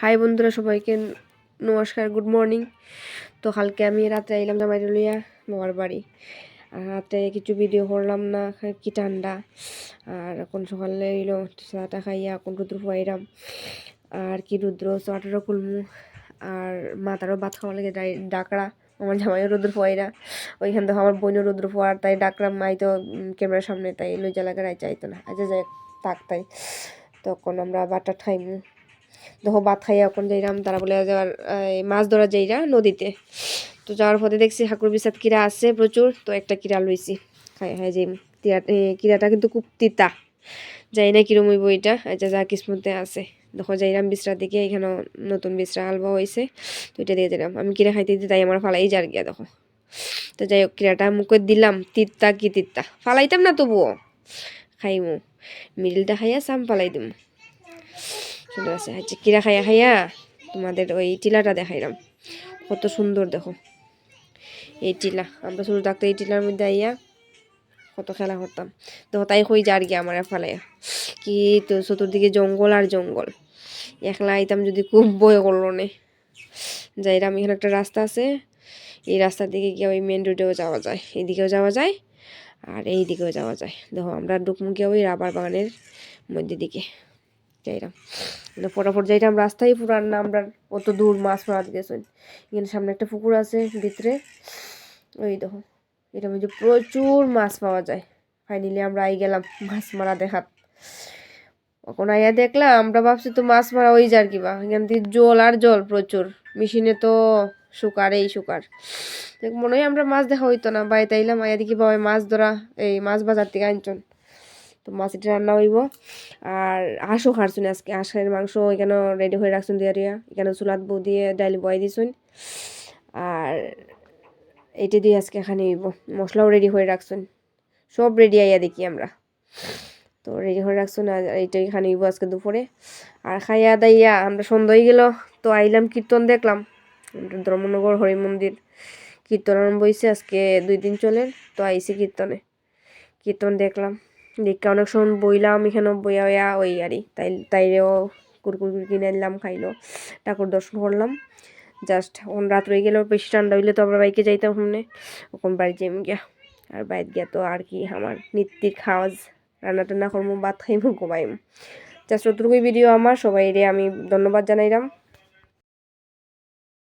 High বন্ধুরা, সবাইকে নমস্কার, গুড মর্নিং। তো কালকে আমি রাত্রে আইলাম জামাই লইয়া মামার বাড়ি। আর রাত্রে কিছু ভিডিও করলাম না, কি ঠান্ডা। আর এখন সকালে এলো চাটা খাইয়া এখন রুদ্র ফুয়াইরাম। আর কি রুদ্র চাটারও খুলমু। আর মাতারও ভাত খাওয়া লাগে ডাকড়া আমার জামাইও রুদ্র ফুয়াইরা। ওইখান থেকে আমার বোনও রুদ্র ফুয়ার, তাই ডাকলাম। মাই তো ক্যামেরার সামনে, তাই লইজা লাগার চাইতো না। আচ্ছা যাই থাক, তাই তখন আমরা বাটা খাইমু। দেখো ভাত খাইয়া এখন যাইরাম, তারা বলে যাওয়ার মাছ ধরা যাইরা নদীতে। তো যাওয়ার পথে দেখছি হাকুর বিসাত কিরা আছে প্রচুর, তো একটা কিরা লইছি খাই খাই যাই। কিরাটা কিন্তু খুব তিতা, যাই না কিরম হইব এটা। আচ্ছা যা কিসমতে আছে। দেখো যাইরাম বিচরার দিকে, এখানেও নতুন বিচরা আলবা হয়েছে, তো এটা দিয়ে দিলাম। আমি কিরা খাইতে দিই, তাই আমার ফালাই যার গিয়া দেখো। তো যাই হোক, কিরাটা মুখে দিলাম, তিতা কি তিতা, ফালাইতাম না তবুও খাইমু। মিডিলটা খাইয়া সাম ফালাই দিম। সুন্দর আছে। আচ্ছা কিরা খাইয়া খাইয়া তোমাদের ওই টিলাটা দেখাইলাম, কত সুন্দর দেখো। এই টিলা আমরা শুরু থাকতো, এই টিলার মধ্যে আইয়া কত খেলা করতাম। দেখো তাই কই যার গিয়া আমার ফালাইয়া, কি তো চতুর্দিকে জঙ্গল আর জঙ্গল। একলা আইতাম যদি খুব ভয় করলো নে। যাইরাম, এখানে একটা রাস্তা আছে, এই রাস্তার দিকে গিয়ে ওই মেন রোডেও যাওয়া যায়, এইদিকেও যাওয়া যায় আর এই দিকেও যাওয়া যায়। দেখো আমরা ডুকমুখিয়া ওই রাবার বাগানের মধ্যে দিকে যাইরাম। ফটাফট যাইতাম, রাস্তায় পুরান না আমরা অত দূর মাছ মারাতে গেছেন। এখানে সামনে একটা পুকুর আছে ভিতরে, ওই দেখো এটার মধ্যে প্রচুর মাছ পাওয়া যায়। ফাইনালি আমরা আই গেলাম মাছ মারা দেখাত। এখন আইয়া দেখলাম, আমরা ভাবছি তো মাছ মারা ওই যার কিবা, এখান থেকে জল আর জল প্রচুর, মেশিনে তো শুকার এই শুকার। মনে হয় আমরা মাছ দেখা হইতো না, বাড়িতে আইলাম, আইয়া দেখি বাবা মাছ ধরা, এই মাছ বাজার থেকে আনছন। তো মাছ এটা রান্না হইব। আর হাঁসও খারছুন আজকে, হাঁসের মাংস এখানে রেডি হয়ে রাখছুন দিয়া দিয়া, এখানে চুলাত বউ দিয়ে ডাইল বয়াই দিছুন। আর এইটা দিয়ে আজকে এখানে হইব, মশলাও রেডি হয়ে রাখছুন, সব রেডি আইয়া দেখি আমরা। তো রেডি হয়ে রাখছুন, আর এইটা এখানে হইব আজকে দুপুরে। আর খাইয়া দাইয়া আমরা সন্ধ্যা হয়ে গেল, তো আইলাম কীর্তন দেখলাম। ধর্মনগর হরি মন্দির কীর্তন আরম্ভ হয়েছে আজকে 2 দিন চলে, তো আইসি কীর্তনে। কীর্তন দেখলাম, দেখে অনেক সময় বইলাম, এখানে বইয়া ওই আরই তাইরেও কুরকুর কিনে আনলাম, খাইলো। ঠাকুর দর্শন করলাম। জাস্ট এখন রাত রয়ে গেল, বেশি ঠান্ডা হইলে তো আমরা বাইকে যাইতাম সামনে, ওখান বাড়ি যাইম গিয়া। আর বাইরে গিয়া তো আর কি আমার নিত্যির খাওয়াজ, রান্না টান্না করবো, ভাত খাইমু, ঘুমাইমু। জাস্ট অতটুকুই ভিডিও আমার। সবাই রে আমি ধন্যবাদ জানাইলাম।